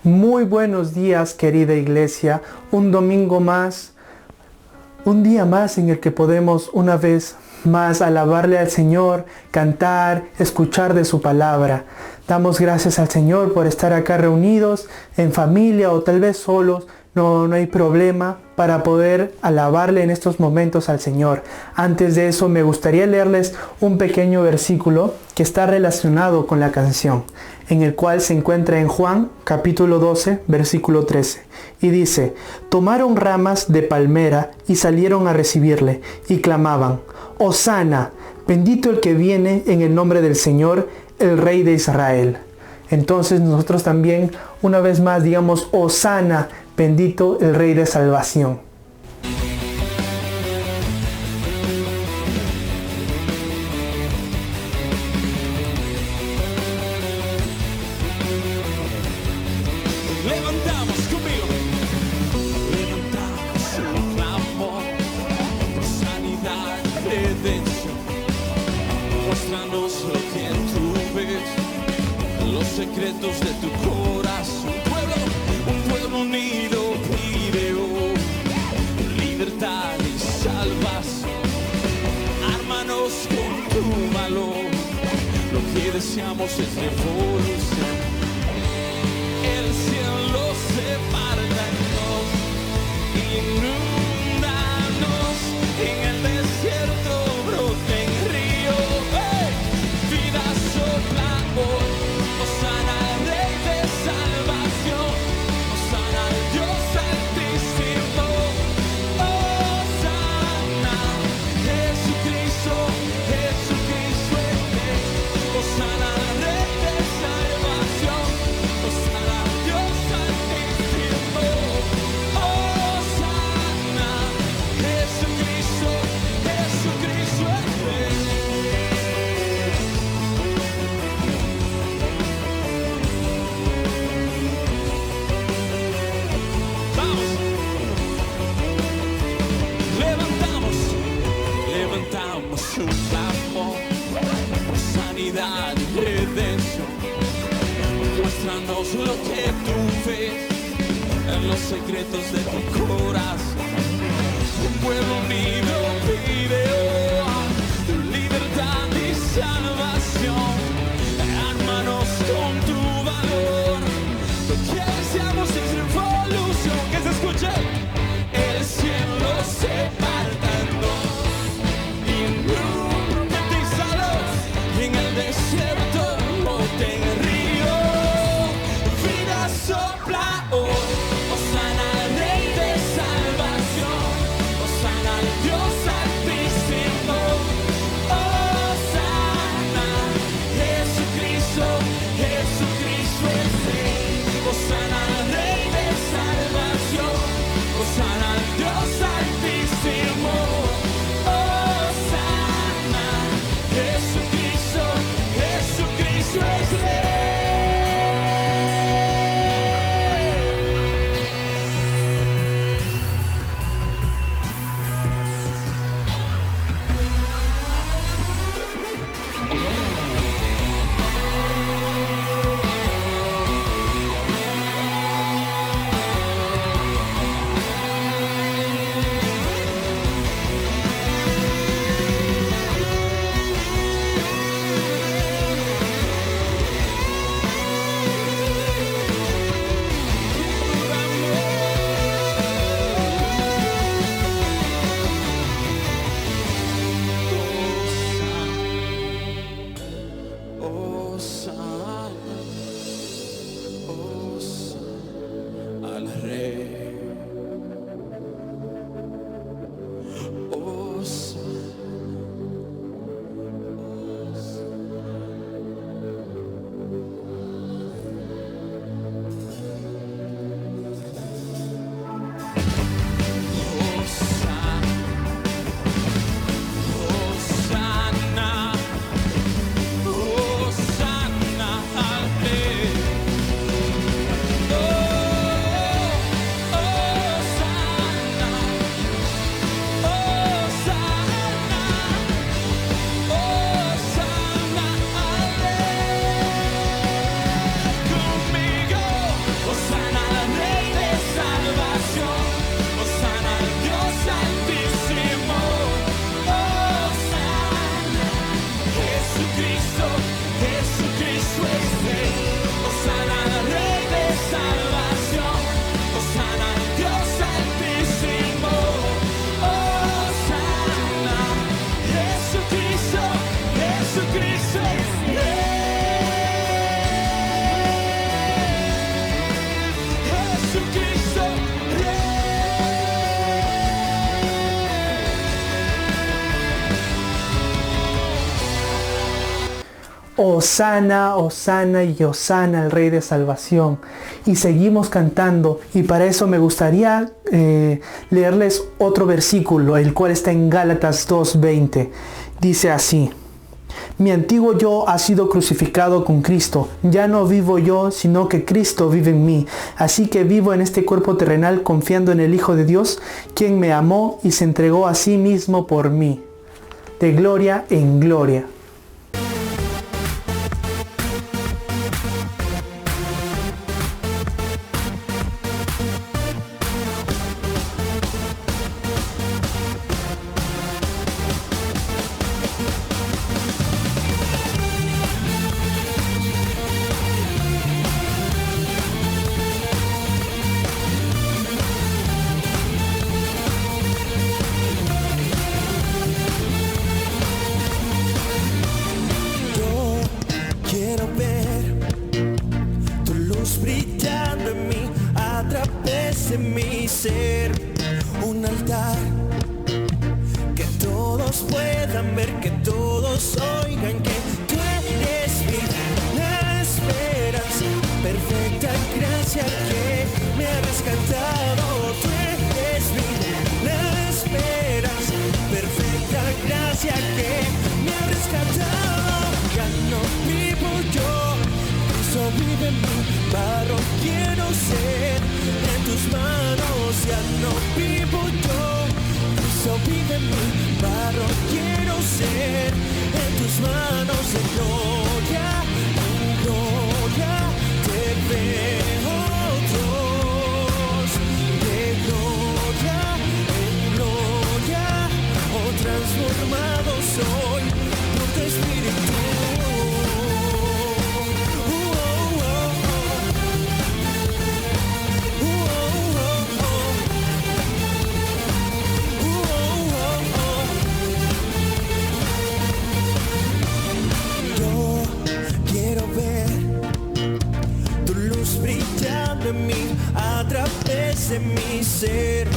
Muy buenos días, querida iglesia. Un domingo más, un día más en el que podemos una vez más alabarle al Señor, cantar, escuchar de su palabra. Damos gracias al Señor por estar acá reunidos en familia o tal vez solos. No hay problema para poder alabarle en estos momentos al Señor. Antes de eso me gustaría leerles un pequeño versículo que está relacionado con la canción, en el cual se encuentra en Juan capítulo 12, versículo 13. Y dice: tomaron ramas de palmera y salieron a recibirle y clamaban: Hosana, bendito el que viene en el nombre del Señor, el Rey de Israel. Entonces nosotros también una vez más digamos: Hosana, bendito el Rey de Salvación. Levantamos conmigo, levantamos un clamor, sanidad, redención. Muéstranos lo que tú ves, los secretos de tu corazón. Un pueblo unido pide hoy libertad y salvación. Ármanos con tu valor, lo que deseamos es revolución. El cielo se parta en dos, inúndanos, en el desierto broten ríos. ¡Hey! Vida sopla hoy, Hosana al Rey de Salvación, Hosana al Dios Altísimo, Hosana, Jesucristo, Jesucristo es Rey, Hosana al Rey de Salvación, Hosana al Dios Altísimo, Hosana, Jesucristo, Jesucristo es Rey. Vamos, levantamos un clamor, sanidad y redención. Muéstranos lo que tú ves en los secretos de tu corazón. Un pueblo unido pide hoy libertad y salvación. Ármanos con tu valor, lo que deseamos es revolución. Que se escuche. El cielo se parta en dos, inúndanos, y en el desierto broten ríos. Vida sopla hoy, Hosana al Rey de Salvación, Hosana al Dios Altísimo. Hosana, Hosana y Hosana al Rey de Salvación. Y seguimos cantando, y para eso me gustaría leerles otro versículo, el cual está en Gálatas 2:20. Dice así: mi antiguo yo ha sido crucificado con Cristo. Ya no vivo yo, sino que Cristo vive en mí. Así que vivo en este cuerpo terrenal confiando en el Hijo de Dios, quien me amó y se entregó a sí mismo por mí. De gloria en gloria. En mi ser un altar, que todos puedan ver, que todos oigan que tú eres la esperanza, perfecta gracia que me ha rescatado. Tú eres la esperanza, perfecta gracia que me ha rescatado. Ya no vivo yo, Cristo vive en mí, barro quiero ser. En tus manos ya no vivo yo, Cristo vive en mí, barro quiero ser. En tus manos en gloria te veo, Dios. De gloria en gloria, oh transformado soy por tu Espíritu. A través de mi ser,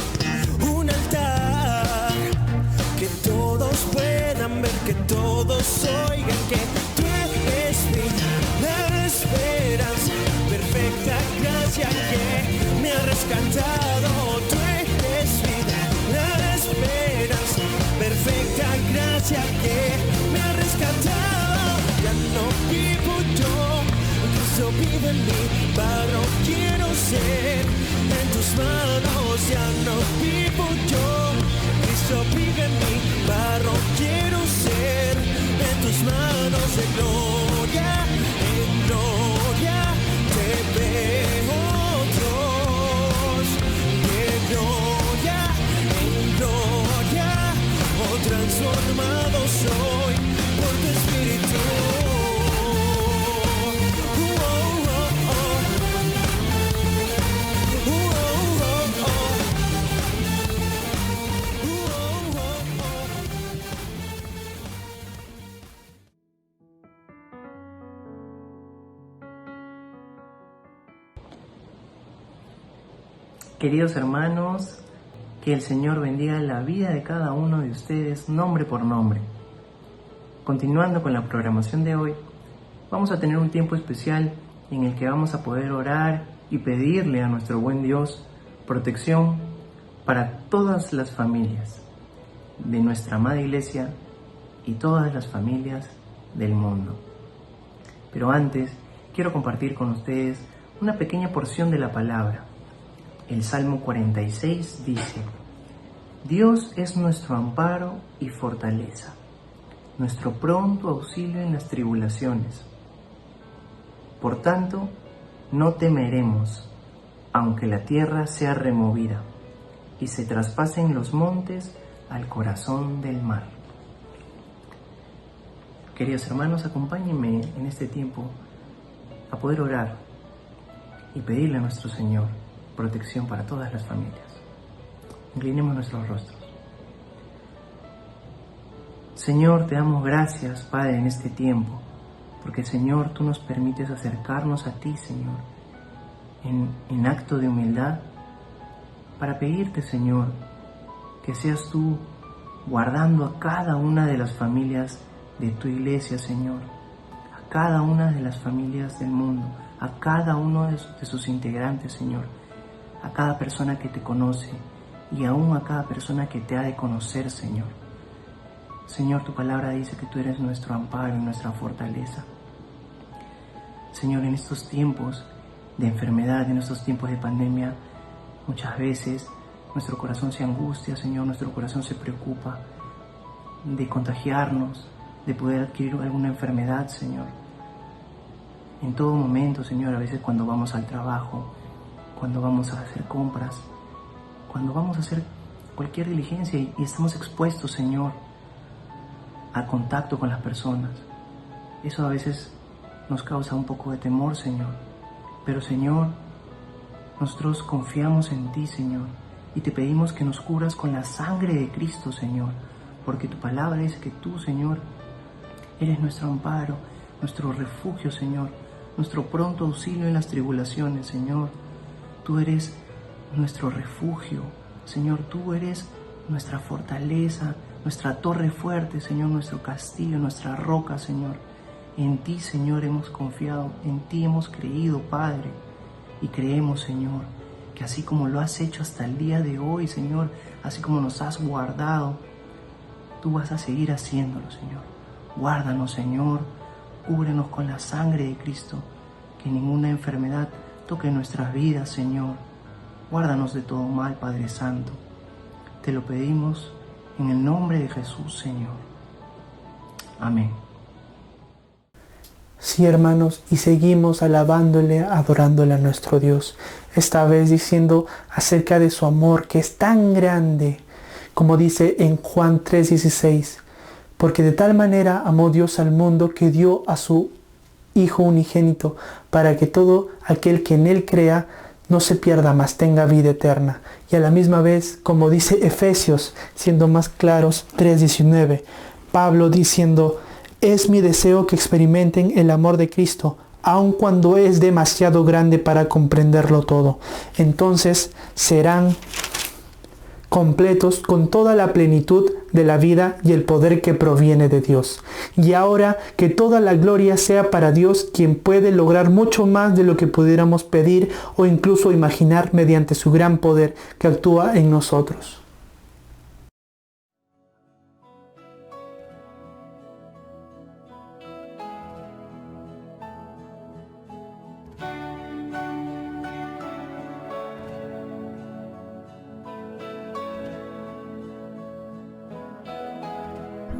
un altar, que todos puedan ver, que todos oigan que tú eres la esperanza, perfecta gracia que me ha rescatado. Tú eres la esperanza, perfecta gracia que me ha rescatado. Ya no vivo yo, Cristo vive en mí, barro quiero ser. En tus manos ya no vivo yo, Cristo vive en mí, barro quiero ser. En tus manos de gloria en gloria te veo, Dios. De gloria en gloria, oh transformado soy por tu Espíritu. Queridos hermanos, que el Señor bendiga la vida de cada uno de ustedes, nombre por nombre. Continuando con la programación de hoy, vamos a tener un tiempo especial en el que vamos a poder orar y pedirle a nuestro buen Dios protección para todas las familias de nuestra amada iglesia y todas las familias del mundo. Pero antes, quiero compartir con ustedes una pequeña porción de la palabra. El Salmo 46 dice: Dios es nuestro amparo y fortaleza, nuestro pronto auxilio en las tribulaciones. Por tanto, no temeremos, aunque la tierra sea removida y se traspasen los montes al corazón del mar. Queridos hermanos, acompáñenme en este tiempo a poder orar y pedirle a nuestro Señor protección para todas las familias. Inclinemos nuestros rostros. Señor, te damos gracias, Padre, en este tiempo, porque, Señor, tú nos permites acercarnos a ti, Señor, en acto de humildad, para pedirte, Señor, que seas tú guardando a cada una de las familias de tu iglesia, Señor, a cada una de las familias del mundo, a cada uno de sus integrantes, Señor, a cada persona que te conoce y aún a cada persona que te ha de conocer, Señor. Señor, tu palabra dice que tú eres nuestro amparo y nuestra fortaleza. Señor, en estos tiempos de enfermedad, en estos tiempos de pandemia, muchas veces nuestro corazón se angustia, Señor, nuestro corazón se preocupa de contagiarnos, de poder adquirir alguna enfermedad, Señor. En todo momento, Señor, a veces cuando vamos al trabajo, cuando vamos a hacer compras, cuando vamos a hacer cualquier diligencia y estamos expuestos, Señor, al contacto con las personas. Eso a veces nos causa un poco de temor, Señor. Pero, Señor, nosotros confiamos en ti, Señor, y te pedimos que nos cubras con la sangre de Cristo, Señor, porque tu palabra dice que tú, Señor, eres nuestro amparo, nuestro refugio, Señor, nuestro pronto auxilio en las tribulaciones, Señor. Tú eres nuestro refugio, Señor, tú eres nuestra fortaleza, nuestra torre fuerte, Señor, nuestro castillo, nuestra roca, Señor. En ti, Señor, hemos confiado, en ti hemos creído, Padre, y creemos, Señor, que así como lo has hecho hasta el día de hoy, Señor, así como nos has guardado, tú vas a seguir haciéndolo, Señor. Guárdanos, Señor, cúbrenos con la sangre de Cristo, que ninguna enfermedad toque nuestras vidas, Señor. Guárdanos de todo mal, Padre Santo. Te lo pedimos en el nombre de Jesús, Señor. Amén. Sí, hermanos, y seguimos alabándole, adorándole a nuestro Dios, esta vez diciendo acerca de su amor que es tan grande, como dice en Juan 3:16, porque de tal manera amó Dios al mundo que dio a su Hijo unigénito, para que todo aquel que en él crea no se pierda, mas tenga vida eterna. Y a la misma vez, como dice Efesios, siendo más claros, 3:19, Pablo diciendo: es mi deseo que experimenten el amor de Cristo, aun cuando es demasiado grande para comprenderlo todo. Entonces serán completos con toda la plenitud de la vida y el poder que proviene de Dios. Y ahora que toda la gloria sea para Dios, quien puede lograr mucho más de lo que pudiéramos pedir o incluso imaginar mediante su gran poder que actúa en nosotros.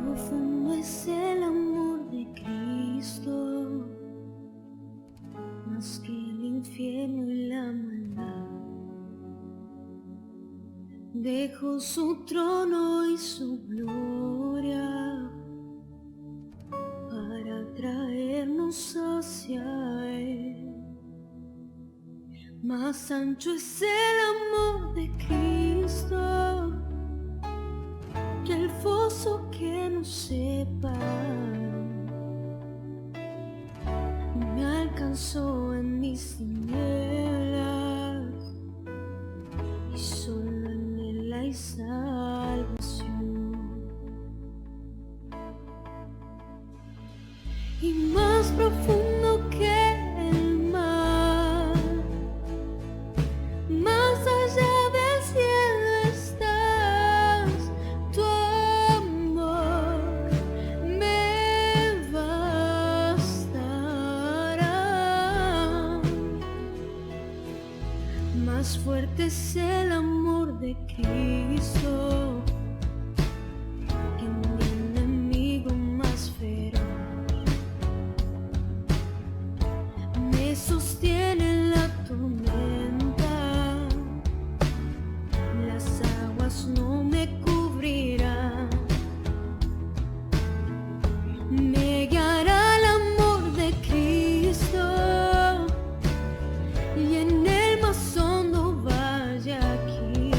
Profundo es el amor de Cristo, más que el infierno y la maldad. Dejó su trono y su gloria para traernos hacia Él. Más ancho es el amor de Cristo que el foso que nos separa. Me alcanzó en mis tinieblas y solo en Él hay salvación. Y más profundo que el mar, más allá del cielo estás. Tu amor me bastará. Más fuerte es el amor de Cristo que mi enemigo más feroz. Me sostiene en la tormenta, las aguas no me cubrirán. Me guiará el amor de Cristo y en el más hondo valle aquí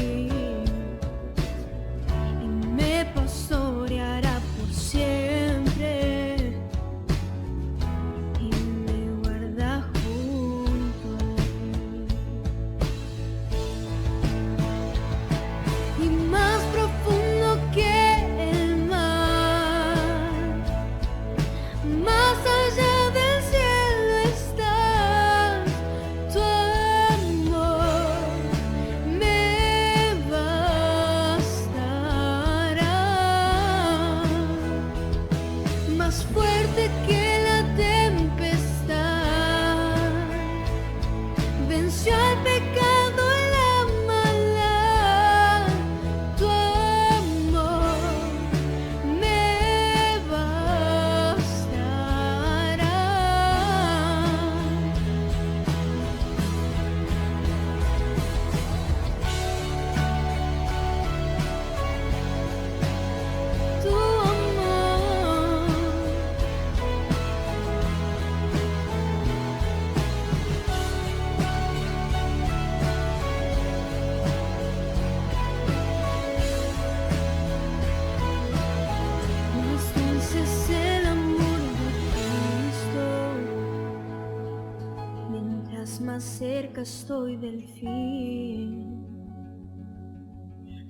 cerca estoy del fin.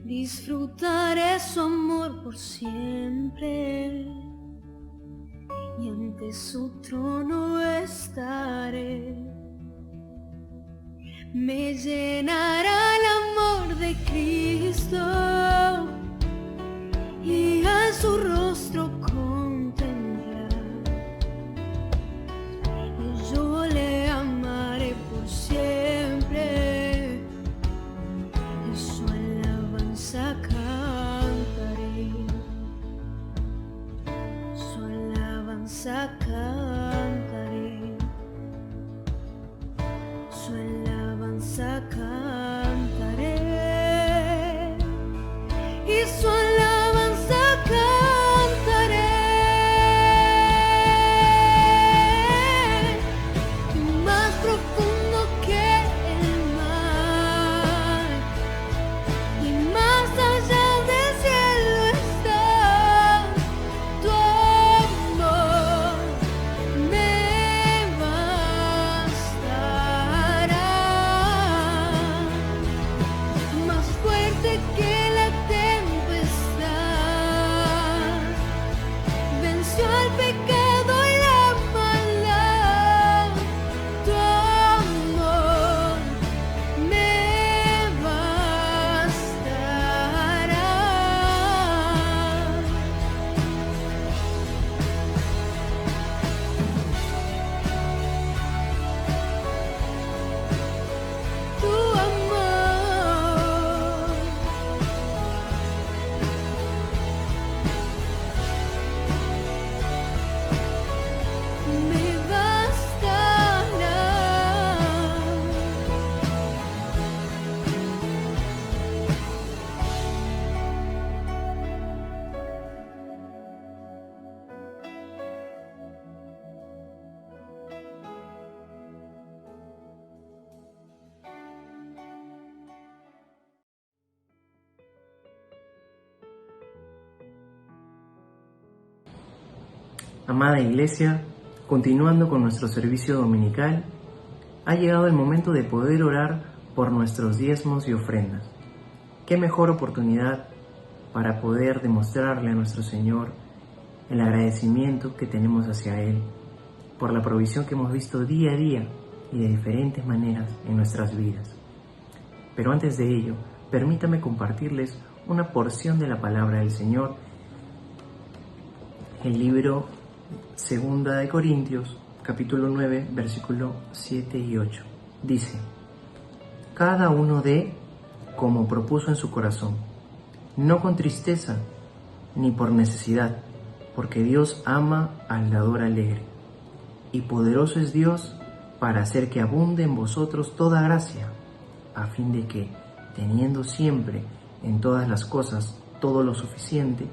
Disfrutaré su amor por siempre y ante su trono estaré. Me llenará el amor de Cristo y a su rostro contemplar. Y yo le amaré por siempre, y su alabanza cantaré, su alabanza cantaré, su alabanza cantaré, y su alabanza cantaré. Y más profundo que el mar, y más allá del cielo está tu amor, me bastará. Más fuerte que la tempestad, venció al pecado y la maldad. Tu amor me bastará. Tu amor me bastará. Amada Iglesia, continuando con nuestro servicio dominical, ha llegado el momento de poder orar por nuestros diezmos y ofrendas. ¿Qué mejor oportunidad para poder demostrarle a nuestro Señor el agradecimiento que tenemos hacia Él por la provisión que hemos visto día a día y de diferentes maneras en nuestras vidas? Pero antes de ello, permítame compartirles una porción de la palabra del Señor. El libro 2 de Corintios, capítulo 9, versículo 7 y 8. Dice: cada uno dé como propuso en su corazón, no con tristeza ni por necesidad, porque Dios ama al dador alegre. Y poderoso es Dios para hacer que abunde en vosotros toda gracia, a fin de que, teniendo siempre en todas las cosas todo lo suficiente,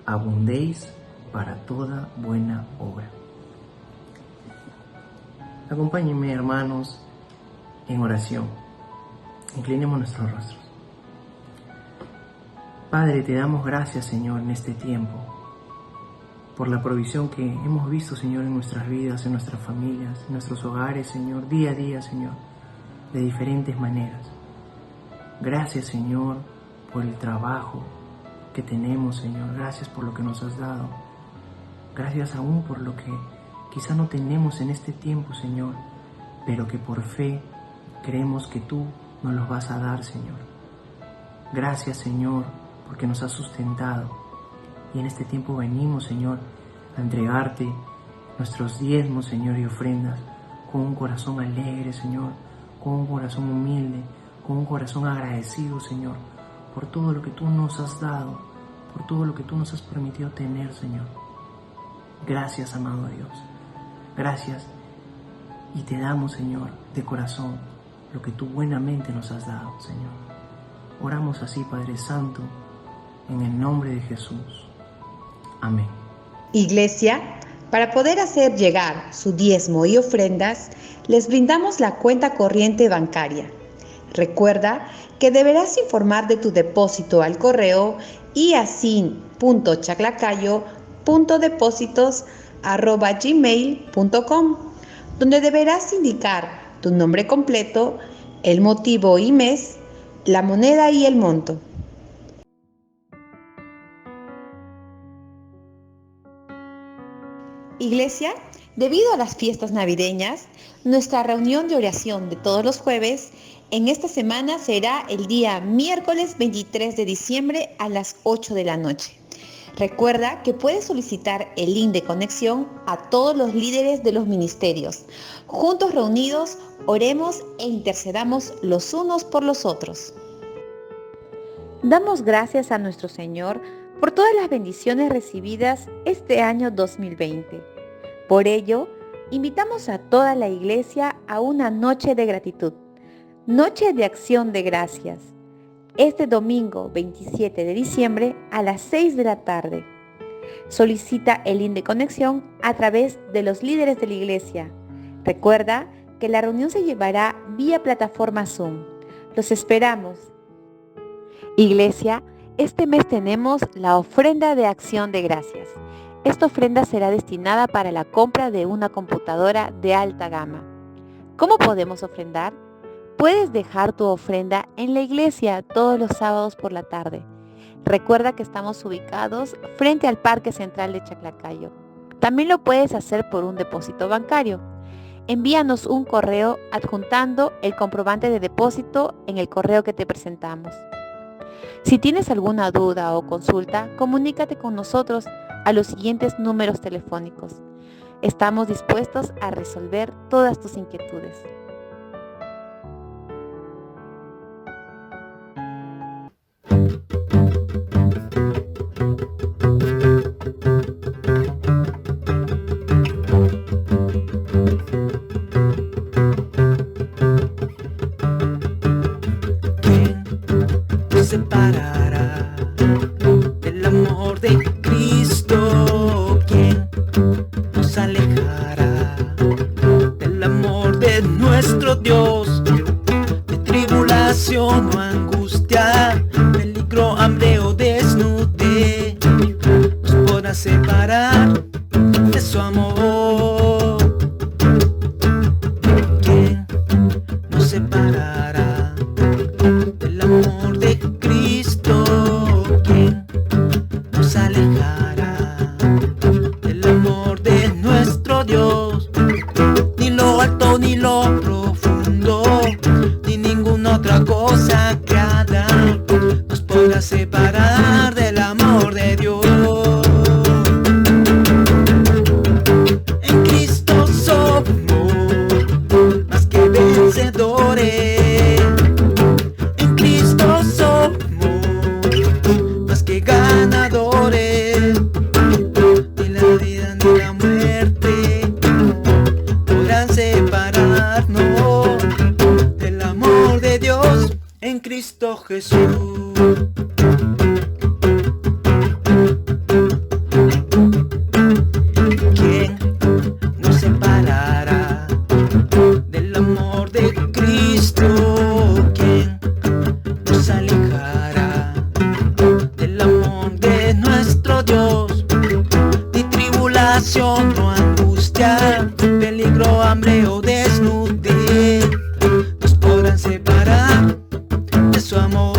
abundéis para toda buena obra. Acompáñenme, hermanos, en oración. Inclinemos nuestros rostros. Padre, te damos gracias, Señor, en este tiempo, por la provisión que hemos visto, Señor, en nuestras vidas, en nuestras familias, en nuestros hogares, Señor, día a día, Señor, de diferentes maneras. Gracias, Señor, por el trabajo que tenemos, Señor. Gracias por lo que nos has dado. Gracias aún por lo que quizá no tenemos en este tiempo, Señor, pero que por fe creemos que tú nos los vas a dar, Señor. Gracias, Señor, porque nos has sustentado. Y en este tiempo venimos, Señor, a entregarte nuestros diezmos, Señor, y ofrendas con un corazón alegre, Señor, con un corazón humilde, con un corazón agradecido, Señor, por todo lo que tú nos has dado, por todo lo que tú nos has permitido tener, Señor. Gracias, amado Dios. Gracias. Y te damos, Señor, de corazón lo que tú buenamente nos has dado, Señor. Oramos así, Padre Santo, en el nombre de Jesús. Amén. Iglesia, para poder hacer llegar su diezmo y ofrendas, les brindamos la cuenta corriente bancaria. Recuerda que deberás informar de tu depósito al correo iasin.chaclacayo.depositos@gmail.com, donde deberás indicar tu nombre completo, el motivo y mes, la moneda y el monto. Iglesia, debido a las fiestas navideñas, nuestra reunión de oración de todos los jueves en esta semana será el día miércoles 23 de diciembre a las 8 de la noche. Recuerda que puedes solicitar el link de conexión a todos los líderes de los ministerios. Juntos reunidos, oremos e intercedamos los unos por los otros. Damos gracias a nuestro Señor por todas las bendiciones recibidas este año 2020. Por ello, invitamos a toda la iglesia a una noche de gratitud, noche de acción de gracias, este domingo 27 de diciembre a las 6 de la tarde. Solicita el link de conexión a través de los líderes de la iglesia. Recuerda que la reunión se llevará vía plataforma Zoom. Los esperamos. Iglesia, este mes tenemos la ofrenda de acción de gracias. Esta ofrenda será destinada para la compra de una computadora de alta gama. ¿Cómo podemos ofrendar? Puedes dejar tu ofrenda en la iglesia todos los sábados por la tarde. Recuerda que estamos ubicados frente al Parque Central de Chaclacayo. También lo puedes hacer por un depósito bancario. Envíanos un correo adjuntando el comprobante de depósito en el correo que te presentamos. Si tienes alguna duda o consulta, comunícate con nosotros a los siguientes números telefónicos. Estamos dispuestos a resolver todas tus inquietudes. Separará del amor de Cristo. ¿Quién nos alejará del amor de nuestro Dios? De tribulación o angustia, peligro, hambre o desnudez, nos podrá separar de su amor. ¿Quién nos separará del amor de Cristo? ¿Quién nos alejará del amor de nuestro Dios? Ni lo alto ni lo profundo, ni ninguna otra cosa creada nos podrá separar del amor de Dios. En Cristo somos más que vencedores. Ganadores, ni la vida ni la muerte podrán separarnos del amor de Dios en Cristo Jesús. ¿Quién nos separará del amor de Cristo? ¿Quién nos alejará del amor de nuestro Dios? Ni tribulación o angustia, peligro, hambre o desnudez nos podrán separar de su amor.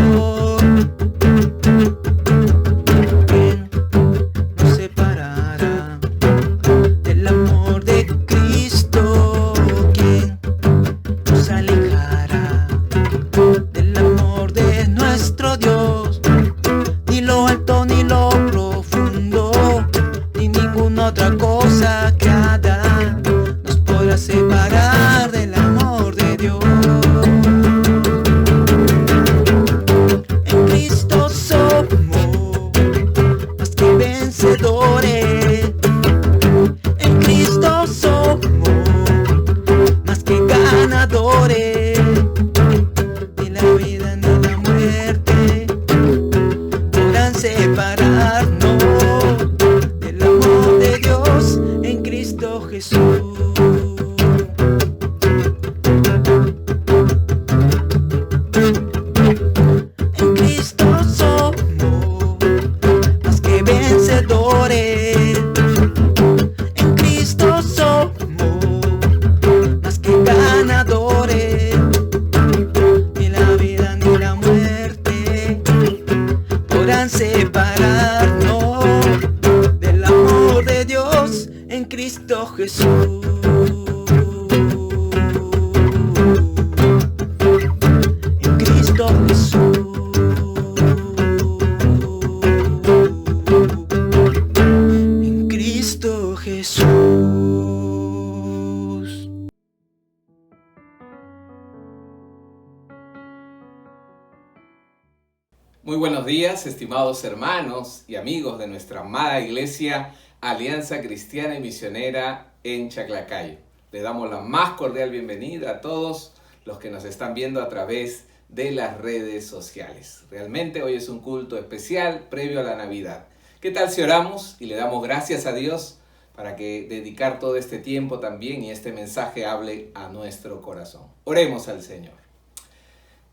Muy buenos días, estimados hermanos y amigos de nuestra amada iglesia Alianza Cristiana y Misionera en Chaclacayo. Le damos la más cordial bienvenida a todos los que nos están viendo a través de las redes sociales. Realmente hoy es un culto especial previo a la Navidad. ¿Qué tal si oramos y le damos gracias a Dios para que dedicar todo este tiempo también y este mensaje hable a nuestro corazón? Oremos al Señor.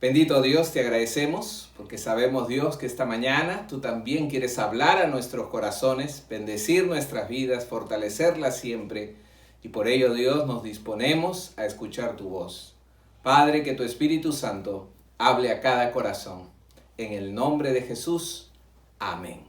Bendito Dios, te agradecemos porque sabemos, Dios, que esta mañana tú también quieres hablar a nuestros corazones, bendecir nuestras vidas, fortalecerlas siempre. Y por ello, Dios, nos disponemos a escuchar tu voz. Padre, que tu Espíritu Santo hable a cada corazón. En el nombre de Jesús. Amén.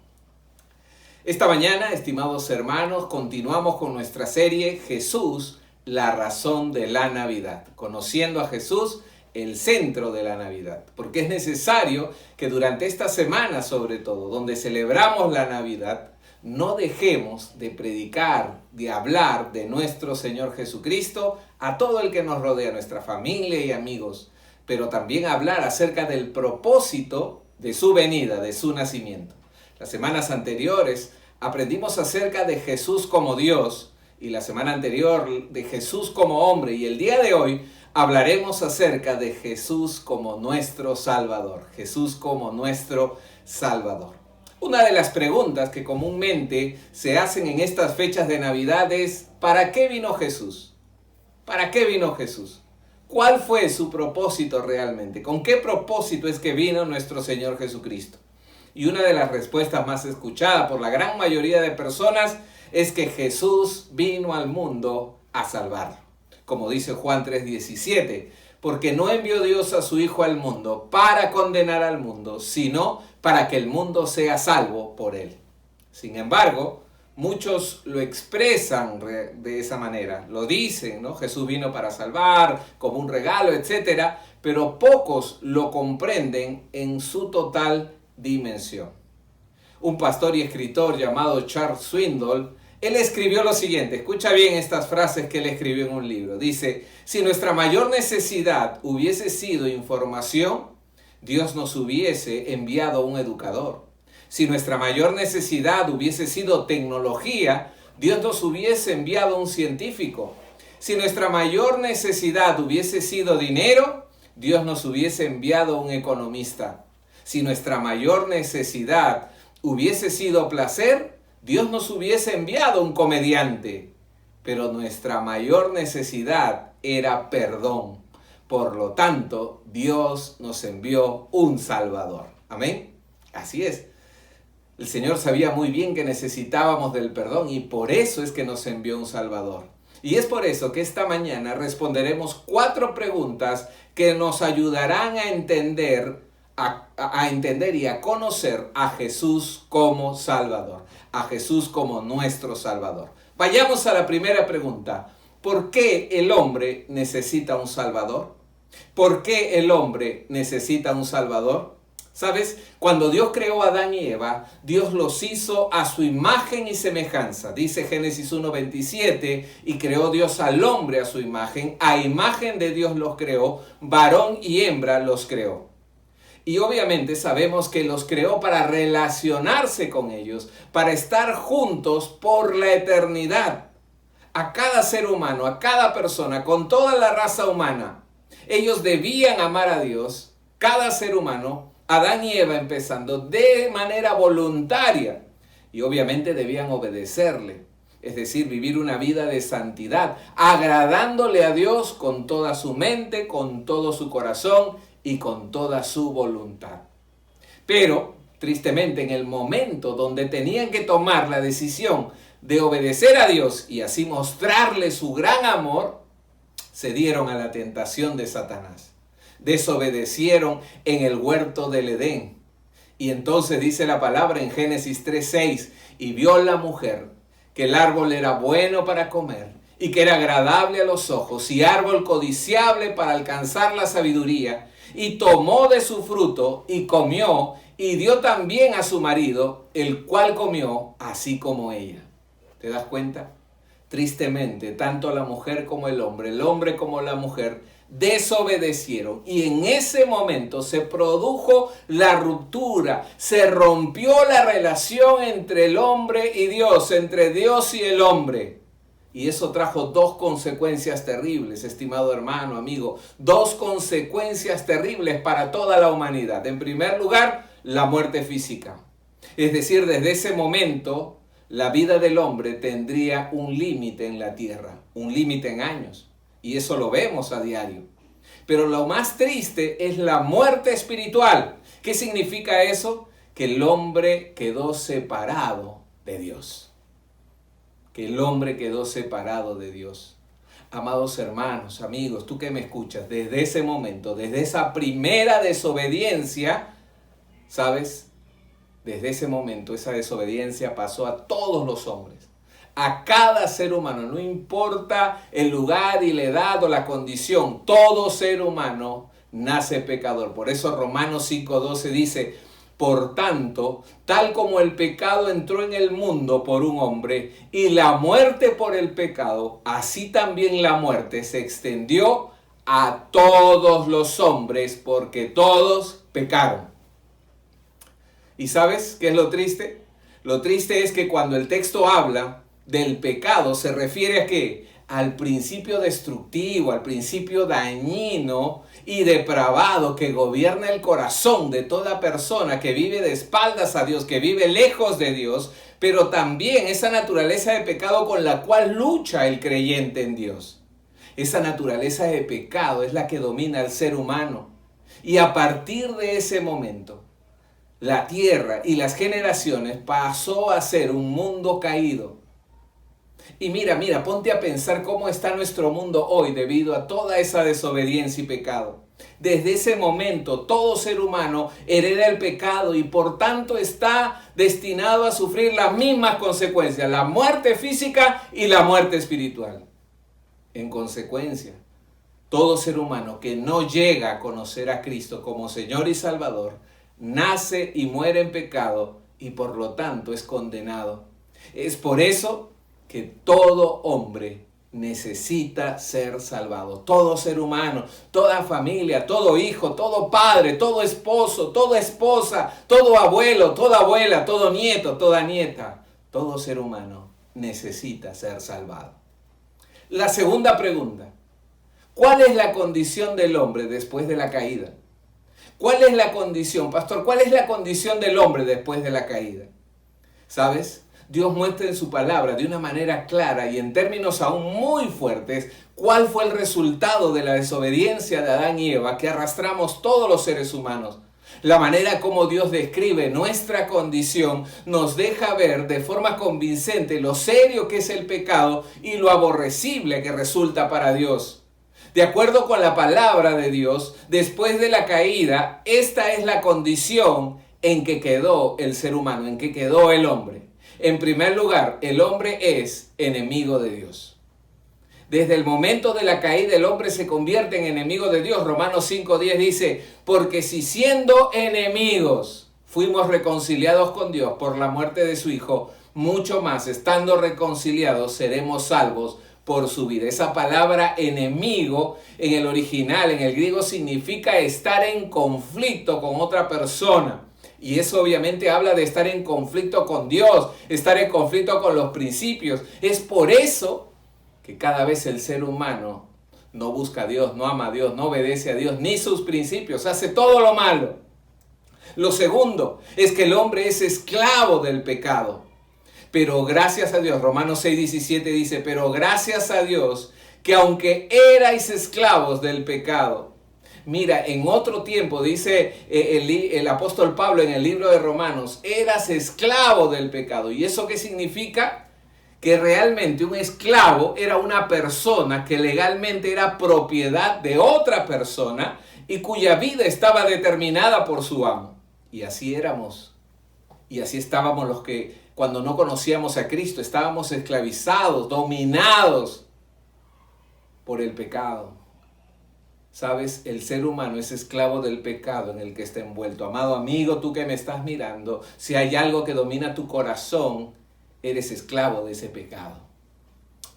Esta mañana, estimados hermanos, continuamos con nuestra serie Jesús, la razón de la Navidad. Conociendo a Jesús, el centro de la Navidad, porque es necesario que durante esta semana, sobre todo, donde celebramos la Navidad, no dejemos de predicar, de hablar de nuestro Señor Jesucristo a todo el que nos rodea, nuestra familia y amigos, pero también hablar acerca del propósito de su venida, de su nacimiento. Las semanas anteriores aprendimos acerca de Jesús como Dios y la semana anterior de Jesús como hombre, y el día de hoy hablaremos acerca de Jesús como nuestro Salvador. Jesús como nuestro Salvador. Una de las preguntas que comúnmente se hacen en estas fechas de Navidad es: ¿para qué vino Jesús? ¿Para qué vino Jesús? ¿Cuál fue su propósito realmente? ¿Con qué propósito es que vino nuestro Señor Jesucristo? Y una de las respuestas más escuchadas por la gran mayoría de personas es que Jesús vino al mundo a salvarlo. Como dice Juan 3:17, porque no envió Dios a su Hijo al mundo para condenar al mundo, sino para que el mundo sea salvo por él. Sin embargo, muchos lo expresan de esa manera, lo dicen, ¿no? Jesús vino para salvar, como un regalo, etc., pero pocos lo comprenden en su total dimensión. Un pastor y escritor llamado Charles Swindoll, él escribió lo siguiente, escucha bien estas frases que él escribió en un libro. Dice: si nuestra mayor necesidad hubiese sido información, Dios nos hubiese enviado un educador. Si nuestra mayor necesidad hubiese sido tecnología, Dios nos hubiese enviado un científico. Si nuestra mayor necesidad hubiese sido dinero, Dios nos hubiese enviado un economista. Si nuestra mayor necesidad hubiese sido placer, Dios nos hubiese enviado un comediante, pero nuestra mayor necesidad era perdón. Por lo tanto, Dios nos envió un Salvador. Amén. Así es. El Señor sabía muy bien que necesitábamos del perdón y por eso es que nos envió un Salvador. Y es por eso que esta mañana responderemos 4 preguntas que nos ayudarán a entender y a conocer a Jesús como Salvador, a Jesús como nuestro Salvador. Vayamos a la primera pregunta. ¿Por qué el hombre necesita un Salvador? ¿Por qué el hombre necesita un Salvador? ¿Sabes? Cuando Dios creó a Adán y Eva, Dios los hizo a su imagen y semejanza. Dice Génesis 1:27, y creó Dios al hombre a su imagen de Dios los creó, varón y hembra los creó. Y obviamente sabemos que los creó para relacionarse con ellos, para estar juntos por la eternidad. A cada ser humano, a cada persona, con toda la raza humana, ellos debían amar a Dios, cada ser humano, Adán y Eva empezando, de manera voluntaria. Y obviamente debían obedecerle, es decir, vivir una vida de santidad, agradándole a Dios con toda su mente, con todo su corazón y con toda su voluntad. Pero, tristemente, en el momento donde tenían que tomar la decisión de obedecer a Dios y así mostrarle su gran amor, se dieron a la tentación de Satanás. Desobedecieron en el huerto del Edén. Y entonces dice la palabra en Génesis 3:6, y vio la mujer que el árbol era bueno para comer y que era agradable a los ojos y árbol codiciable para alcanzar la sabiduría, y tomó de su fruto y comió y dio también a su marido, el cual comió así como ella. ¿Te das cuenta? Tristemente, tanto la mujer como el hombre como la mujer, desobedecieron. Y en ese momento se produjo la ruptura, se rompió la relación entre el hombre y Dios, entre Dios y el hombre. Y eso trajo dos consecuencias terribles, estimado hermano, amigo. Dos consecuencias terribles para toda la humanidad. En primer lugar, la muerte física. Es decir, desde ese momento, la vida del hombre tendría un límite en la tierra, un límite en años. Y eso lo vemos a diario. Pero lo más triste es la muerte espiritual. ¿Qué significa eso? Que el hombre quedó separado de Dios. Que el hombre quedó separado de Dios. Amados hermanos, amigos, tú que me escuchas, desde ese momento, desde esa primera desobediencia, ¿sabes? Desde ese momento esa desobediencia pasó a todos los hombres, a cada ser humano, no importa el lugar y la edad o la condición, todo ser humano nace pecador. Por eso Romanos 5:12 dice: por tanto, tal como el pecado entró en el mundo por un hombre y la muerte por el pecado, así también la muerte se extendió a todos los hombres porque todos pecaron. ¿Y sabes qué es lo triste? Lo triste es que cuando el texto habla del pecado se refiere a ¿qué? Al principio destructivo, al principio dañino y depravado que gobierna el corazón de toda persona que vive de espaldas a Dios, que vive lejos de Dios, pero también esa naturaleza de pecado con la cual lucha el creyente en Dios. Esa naturaleza de pecado es la que domina al ser humano. Y a partir de ese momento, la tierra y las generaciones pasó a ser un mundo caído. Y mira, ponte a pensar cómo está nuestro mundo hoy debido a toda esa desobediencia y pecado. Desde ese momento, todo ser humano hereda el pecado y por tanto está destinado a sufrir las mismas consecuencias, la muerte física y la muerte espiritual. En consecuencia, todo ser humano que no llega a conocer a Cristo como Señor y Salvador, nace y muere en pecado y por lo tanto es condenado. Es por eso que todo hombre necesita ser salvado. Todo ser humano, toda familia, todo hijo, todo padre, todo esposo, toda esposa, todo abuelo, toda abuela, todo nieto, toda nieta, todo ser humano necesita ser salvado. La segunda pregunta: ¿cuál es la condición del hombre después de la caída? ¿Cuál es la condición, pastor? ¿Cuál es la condición del hombre después de la caída? ¿Sabes? Dios muestra en su palabra de una manera clara y en términos aún muy fuertes cuál fue el resultado de la desobediencia de Adán y Eva que arrastramos todos los seres humanos. La manera como Dios describe nuestra condición nos deja ver de forma convincente lo serio que es el pecado y lo aborrecible que resulta para Dios. De acuerdo con la palabra de Dios, después de la caída, esta es la condición en que quedó el ser humano, en que quedó el hombre. En primer lugar, el hombre es enemigo de Dios. Desde el momento de la caída, el hombre se convierte en enemigo de Dios. Romanos 5:10 dice: porque si siendo enemigos fuimos reconciliados con Dios por la muerte de su Hijo, mucho más, estando reconciliados, seremos salvos por su vida. Esa palabra enemigo en el original, en el griego, significa estar en conflicto con otra persona. Y eso obviamente habla de estar en conflicto con Dios, estar en conflicto con los principios. Es por eso que cada vez el ser humano no busca a Dios, no ama a Dios, no obedece a Dios, ni sus principios, hace todo lo malo. Lo segundo es que el hombre es esclavo del pecado. Pero gracias a Dios, Romanos 6:17 dice: pero gracias a Dios que aunque erais esclavos del pecado. Mira, en otro tiempo, dice el apóstol Pablo en el libro de Romanos, eras esclavo del pecado. ¿Y eso qué significa? Que realmente un esclavo era una persona que legalmente era propiedad de otra persona y cuya vida estaba determinada por su amo. Y así éramos. Y así estábamos los que cuando no conocíamos a Cristo estábamos esclavizados, dominados por el pecado. ¿Sabes? El ser humano es esclavo del pecado en el que está envuelto. Amado amigo, tú que me estás mirando, si hay algo que domina tu corazón, eres esclavo de ese pecado.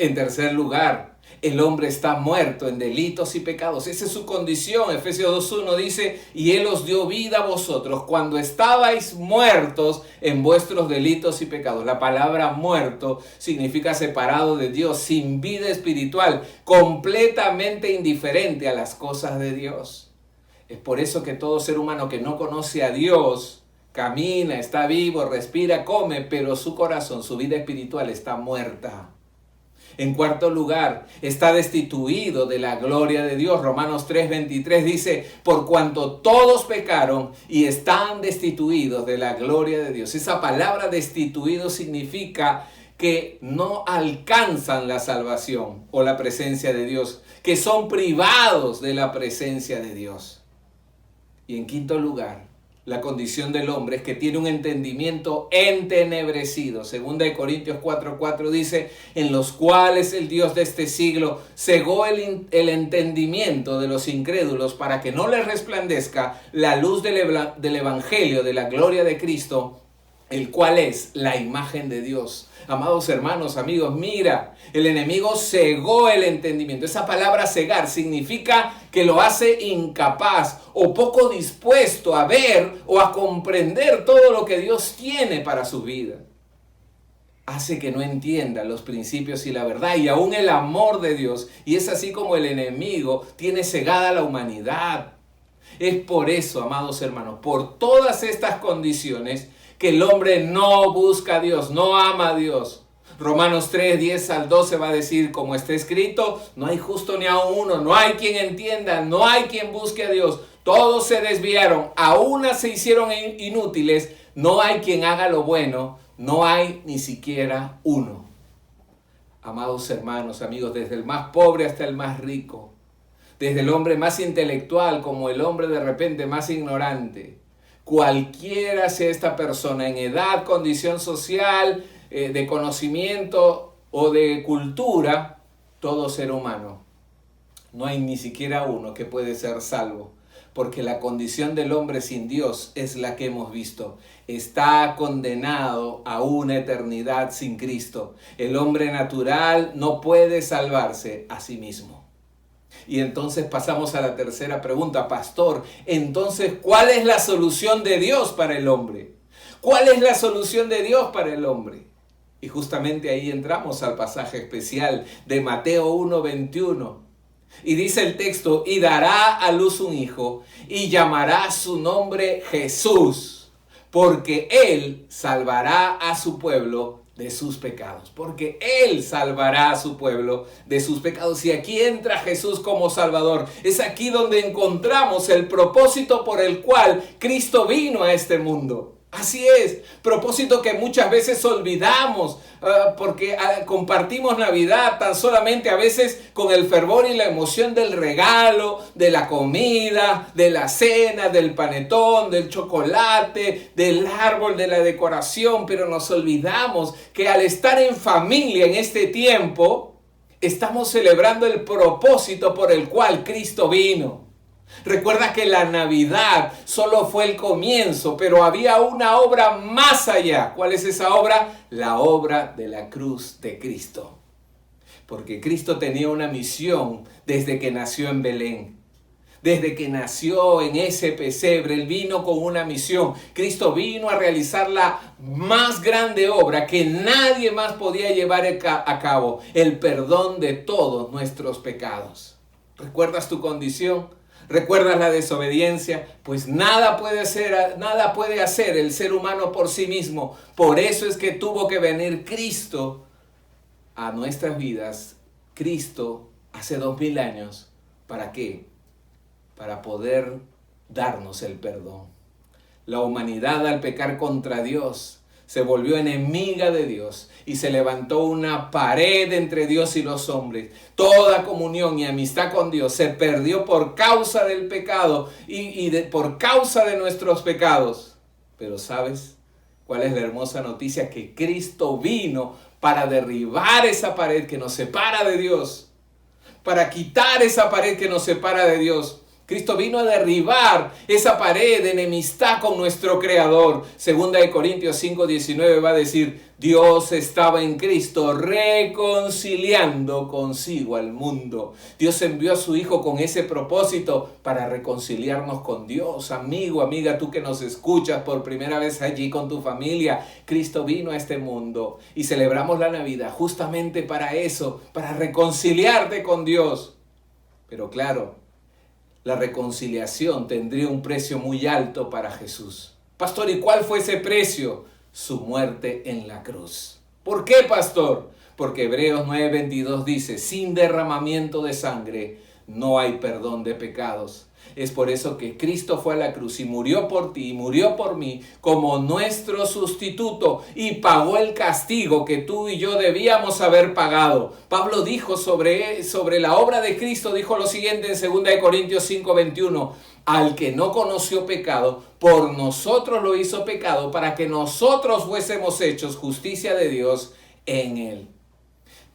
En tercer lugar, el hombre está muerto en delitos y pecados. Esa es su condición. Efesios 2:1 dice, y Él os dio vida a vosotros cuando estabais muertos en vuestros delitos y pecados. La palabra muerto significa separado de Dios, sin vida espiritual, completamente indiferente a las cosas de Dios. Es por eso que todo ser humano que no conoce a Dios, camina, está vivo, respira, come, pero su corazón, su vida espiritual está muerta. En cuarto lugar, está destituido de la gloria de Dios. Romanos 3:23 dice, por cuanto todos pecaron y están destituidos de la gloria de Dios. Esa palabra destituido significa que no alcanzan la salvación o la presencia de Dios, que son privados de la presencia de Dios. Y en quinto lugar, la condición del hombre es que tiene un entendimiento entenebrecido. Segunda de Corintios 4:4 dice, en los cuales el Dios de este siglo cegó el entendimiento de los incrédulos para que no les resplandezca la luz del evangelio de la gloria de Cristo, el cual es la imagen de Dios. Amados hermanos, amigos, mira, el enemigo cegó el entendimiento. Esa palabra cegar significa que lo hace incapaz o poco dispuesto a ver o a comprender todo lo que Dios tiene para su vida. Hace que no entienda los principios y la verdad y aún el amor de Dios. Y es así como el enemigo tiene cegada a la humanidad. Es por eso, amados hermanos, por todas estas condiciones, que el hombre no busca a Dios, no ama a Dios. Romanos 3:10-12 va a decir, como está escrito, no hay justo ni a uno, no hay quien entienda, no hay quien busque a Dios. Todos se desviaron, a una se hicieron inútiles, no hay quien haga lo bueno, no hay ni siquiera uno. Amados hermanos, amigos, desde el más pobre hasta el más rico, desde el hombre más intelectual como el hombre de repente más ignorante, cualquiera sea esta persona en edad, condición social, de conocimiento o de cultura, todo ser humano, no hay ni siquiera uno que puede ser salvo, porque la condición del hombre sin Dios es la que hemos visto. Está condenado a una eternidad sin Cristo. El hombre natural no puede salvarse a sí mismo. Y entonces pasamos a la tercera pregunta, pastor. Entonces, ¿cuál es la solución de Dios para el hombre? ¿Cuál es la solución de Dios para el hombre? Y justamente ahí entramos al pasaje especial de Mateo 1:21. Y dice el texto, y dará a luz un hijo, y llamará su nombre Jesús, porque él salvará a su pueblo de sus pecados, porque Él salvará a su pueblo de sus pecados. Y aquí entra Jesús como Salvador. Es aquí donde encontramos el propósito por el cual Cristo vino a este mundo. Así es, propósito que muchas veces olvidamos porque compartimos Navidad tan solamente a veces con el fervor y la emoción del regalo, de la comida, de la cena, del panetón, del chocolate, del árbol, de la decoración, pero nos olvidamos que al estar en familia en este tiempo, estamos celebrando el propósito por el cual Cristo vino. Recuerda que la Navidad solo fue el comienzo, pero había una obra más allá. ¿Cuál es esa obra? La obra de la cruz de Cristo. Porque Cristo tenía una misión desde que nació en Belén. Desde que nació en ese pesebre, Él vino con una misión. Cristo vino a realizar la más grande obra que nadie más podía llevar a cabo. El perdón de todos nuestros pecados. ¿Recuerdas tu condición? ¿Recuerdas la desobediencia? Pues nada puede hacer el ser humano por sí mismo. Por eso es que tuvo que venir Cristo a nuestras vidas. Cristo hace 2000 años. ¿Para qué? Para poder darnos el perdón. La humanidad, al pecar contra Dios, se volvió enemiga de Dios y se levantó una pared entre Dios y los hombres. Toda comunión y amistad con Dios se perdió por causa del pecado por causa de nuestros pecados. Pero ¿sabes cuál es la hermosa noticia? Que Cristo vino para derribar esa pared que nos separa de Dios, para quitar esa pared que nos separa de Dios. Cristo vino a derribar esa pared de enemistad con nuestro Creador. Segunda de Corintios 5:19 va a decir, Dios estaba en Cristo reconciliando consigo al mundo. Dios envió a su Hijo con ese propósito para reconciliarnos con Dios. Amigo, amiga, tú que nos escuchas por primera vez allí con tu familia, Cristo vino a este mundo y celebramos la Navidad justamente para eso, para reconciliarte con Dios. Pero claro, la reconciliación tendría un precio muy alto para Jesús. Pastor, ¿y cuál fue ese precio? Su muerte en la cruz. ¿Por qué, pastor? Porque Hebreos 9:22 dice, sin derramamiento de sangre no hay perdón de pecados. Es por eso que Cristo fue a la cruz y murió por ti y murió por mí como nuestro sustituto y pagó el castigo que tú y yo debíamos haber pagado. Pablo dijo sobre la obra de Cristo, dijo lo siguiente en 2 Corintios 5:21, al que no conoció pecado, por nosotros lo hizo pecado para que nosotros fuésemos hechos justicia de Dios en él.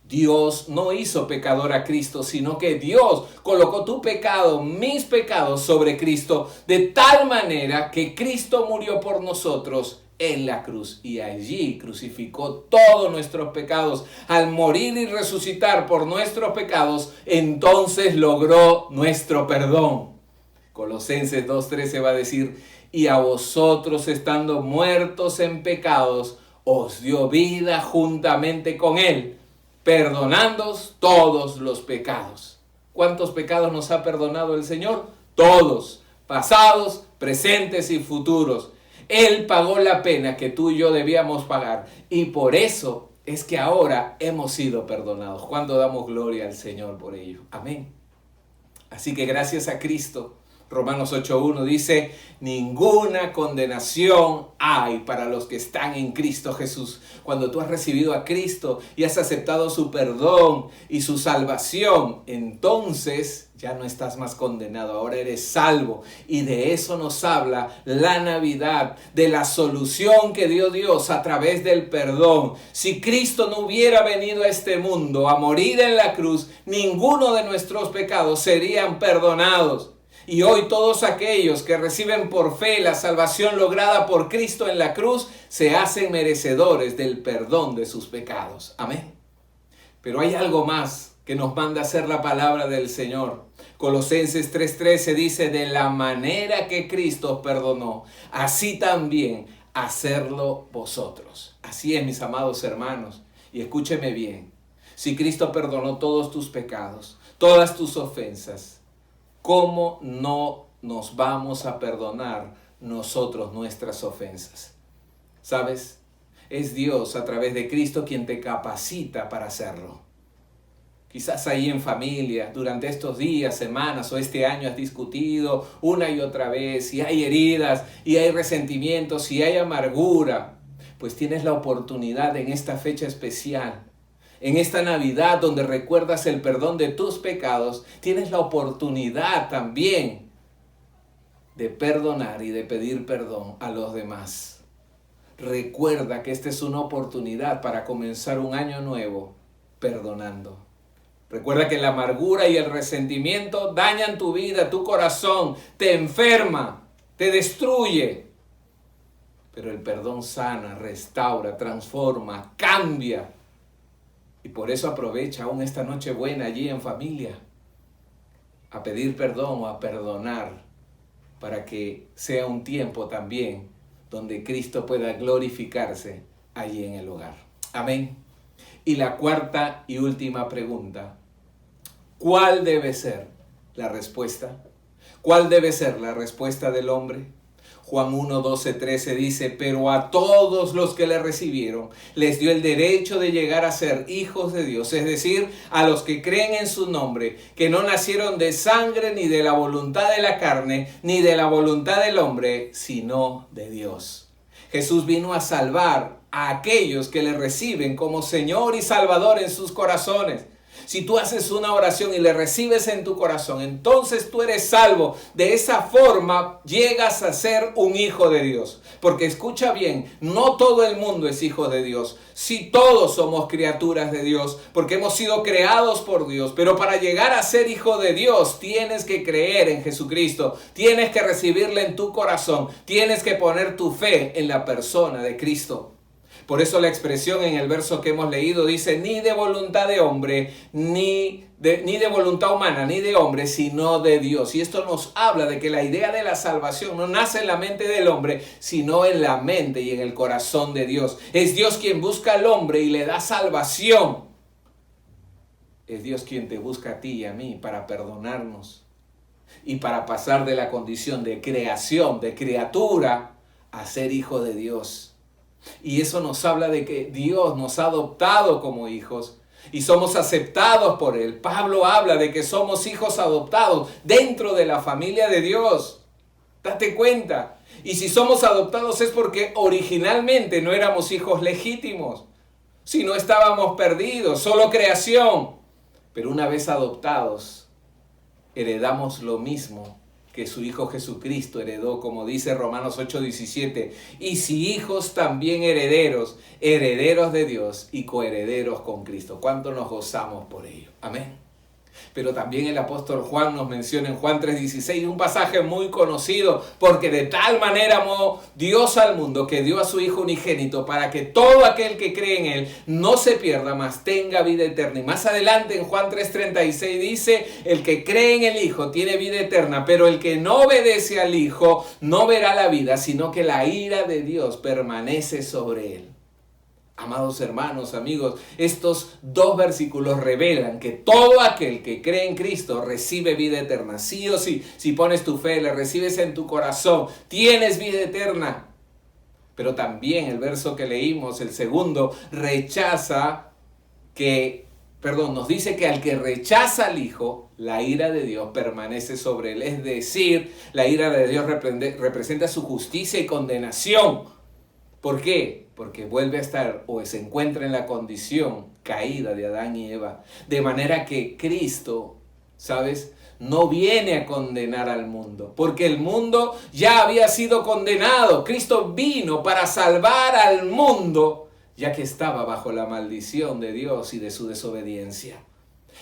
Dios no hizo pecador a Cristo, sino que Dios colocó tu pecado, mis pecados sobre Cristo, de tal manera que Cristo murió por nosotros en la cruz y allí crucificó todos nuestros pecados. Al morir y resucitar por nuestros pecados, entonces logró nuestro perdón. Colosenses 2:13 va a decir, y a vosotros estando muertos en pecados, os dio vida juntamente con él, perdonándoos todos los pecados. ¿Cuántos pecados nos ha perdonado el Señor? Todos, pasados, presentes y futuros. Él pagó la pena que tú y yo debíamos pagar y por eso es que ahora hemos sido perdonados. ¿Cuánto damos gloria al Señor por ello? Amén. Así que gracias a Cristo, Romanos 8:1 dice, ninguna condenación hay para los que están en Cristo Jesús. Cuando tú has recibido a Cristo y has aceptado su perdón y su salvación, entonces ya no estás más condenado, ahora eres salvo. Y de eso nos habla la Navidad, de la solución que dio Dios a través del perdón. Si Cristo no hubiera venido a este mundo a morir en la cruz, ninguno de nuestros pecados serían perdonados. Y hoy todos aquellos que reciben por fe la salvación lograda por Cristo en la cruz se hacen merecedores del perdón de sus pecados. Amén. Pero hay algo más que nos manda hacer la palabra del Señor. Colosenses 3:13 dice, de la manera que Cristo os perdonó, así también hacerlo vosotros. Así es, mis amados hermanos. Y escúcheme bien. Si Cristo perdonó todos tus pecados, todas tus ofensas, ¿cómo no nos vamos a perdonar nosotros nuestras ofensas? ¿Sabes? Es Dios a través de Cristo quien te capacita para hacerlo. Quizás ahí en familia, durante estos días, semanas o este año has discutido una y otra vez y hay heridas y hay resentimientos y hay amargura. Pues tienes la oportunidad en esta fecha especial, en esta Navidad donde recuerdas el perdón de tus pecados, tienes la oportunidad también de perdonar y de pedir perdón a los demás. Recuerda que esta es una oportunidad para comenzar un año nuevo perdonando. Recuerda que la amargura y el resentimiento dañan tu vida, tu corazón, te enferma, te destruye. Pero el perdón sana, restaura, transforma, cambia. Y por eso aprovecha aún esta noche buena allí en familia a pedir perdón o a perdonar para que sea un tiempo también donde Cristo pueda glorificarse allí en el hogar. Amén. Y la cuarta y última pregunta, ¿cuál debe ser la respuesta? ¿Cuál debe ser la respuesta del hombre? Juan 1:12-13 dice, pero a todos los que le recibieron, les dio el derecho de llegar a ser hijos de Dios, es decir, a los que creen en su nombre, que no nacieron de sangre, ni de la voluntad de la carne, ni de la voluntad del hombre, sino de Dios. Jesús vino a salvar a aquellos que le reciben como Señor y Salvador en sus corazones. Si tú haces una oración y le recibes en tu corazón, entonces tú eres salvo. De esa forma llegas a ser un hijo de Dios. Porque escucha bien, no todo el mundo es hijo de Dios. Sí, todos somos criaturas de Dios, porque hemos sido creados por Dios. Pero para llegar a ser hijo de Dios, tienes que creer en Jesucristo. Tienes que recibirle en tu corazón. Tienes que poner tu fe en la persona de Cristo. Por eso la expresión en el verso que hemos leído dice, ni de voluntad de hombre, ni de voluntad humana, ni de hombre, sino de Dios. Y esto nos habla de que la idea de la salvación no nace en la mente del hombre, sino en la mente y en el corazón de Dios. Es Dios quien busca al hombre y le da salvación. Es Dios quien te busca a ti y a mí para perdonarnos y para pasar de la condición de creación, de criatura, a ser hijo de Dios. Y eso nos habla de que Dios nos ha adoptado como hijos y somos aceptados por Él. Pablo habla de que somos hijos adoptados dentro de la familia de Dios. Date cuenta. Y si somos adoptados es porque originalmente no éramos hijos legítimos, sino estábamos perdidos, solo creación. Pero una vez adoptados, heredamos lo mismo que su Hijo Jesucristo heredó, como dice Romanos 8:17, y si hijos también herederos, herederos de Dios y coherederos con Cristo. ¿Cuánto nos gozamos por ello? Amén. Pero también el apóstol Juan nos menciona en Juan 3:16, un pasaje muy conocido, porque de tal manera amó Dios al mundo que dio a su Hijo unigénito para que todo aquel que cree en Él no se pierda, mas tenga vida eterna. Y más adelante en Juan 3:36 dice, el que cree en el Hijo tiene vida eterna, pero el que no obedece al Hijo no verá la vida, sino que la ira de Dios permanece sobre él. Amados hermanos, amigos, estos dos versículos revelan que todo aquel que cree en Cristo recibe vida eterna. Sí o sí, si pones tu fe, le recibes en tu corazón, tienes vida eterna. Pero también el verso que leímos, el segundo, nos dice que al que rechaza al Hijo, la ira de Dios permanece sobre él. Es decir, la ira de Dios representa su justicia y condenación. ¿Por qué? Porque vuelve a estar o se encuentra en la condición caída de Adán y Eva. De manera que Cristo, ¿sabes?, no viene a condenar al mundo, porque el mundo ya había sido condenado. Cristo vino para salvar al mundo, ya que estaba bajo la maldición de Dios y de su desobediencia.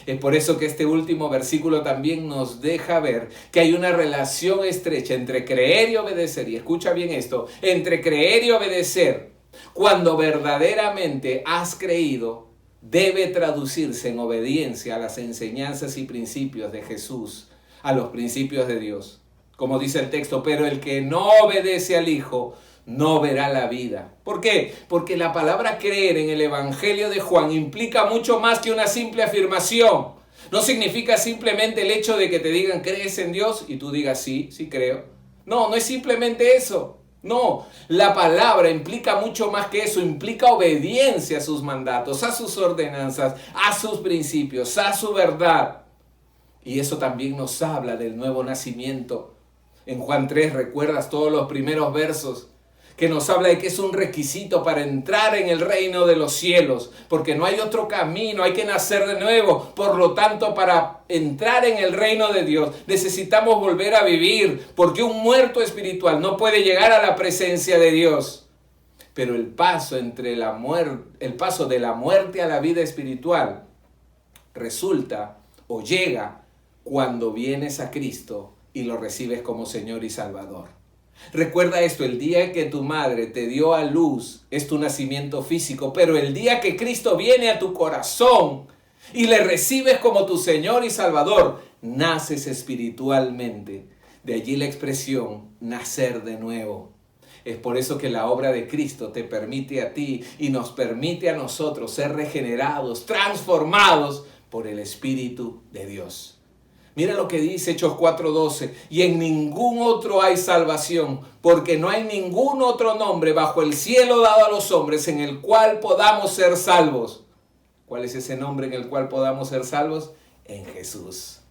Es por eso que este último versículo también nos deja ver que hay una relación estrecha entre creer y obedecer. Y escucha bien esto, entre creer y obedecer, cuando verdaderamente has creído, debe traducirse en obediencia a las enseñanzas y principios de Jesús, a los principios de Dios. Como dice el texto, pero el que no obedece al Hijo no verá la vida. ¿Por qué? Porque la palabra creer en el Evangelio de Juan implica mucho más que una simple afirmación. No significa simplemente el hecho de que te digan ¿crees en Dios? Y tú digas sí, sí creo. No, no es simplemente eso. No, la palabra implica mucho más que eso, implica obediencia a sus mandatos, a sus ordenanzas, a sus principios, a su verdad. Y eso también nos habla del nuevo nacimiento. En Juan 3, ¿recuerdas todos los primeros versos? Que nos habla de que es un requisito para entrar en el reino de los cielos, porque no hay otro camino, hay que nacer de nuevo. Por lo tanto, para entrar en el reino de Dios necesitamos volver a vivir, porque un muerto espiritual no puede llegar a la presencia de Dios. Pero el paso de la muerte a la vida espiritual resulta o llega cuando vienes a Cristo y lo recibes como Señor y Salvador. Recuerda esto, el día que tu madre te dio a luz es tu nacimiento físico, pero el día que Cristo viene a tu corazón y le recibes como tu Señor y Salvador, naces espiritualmente. De allí la expresión nacer de nuevo. Es por eso que la obra de Cristo te permite a ti y nos permite a nosotros ser regenerados, transformados por el Espíritu de Dios. Mira lo que dice Hechos 4:12. Y en ningún otro hay salvación, porque no hay ningún otro nombre bajo el cielo dado a los hombres en el cual podamos ser salvos. ¿Cuál es ese nombre en el cual podamos ser salvos? En Jesús.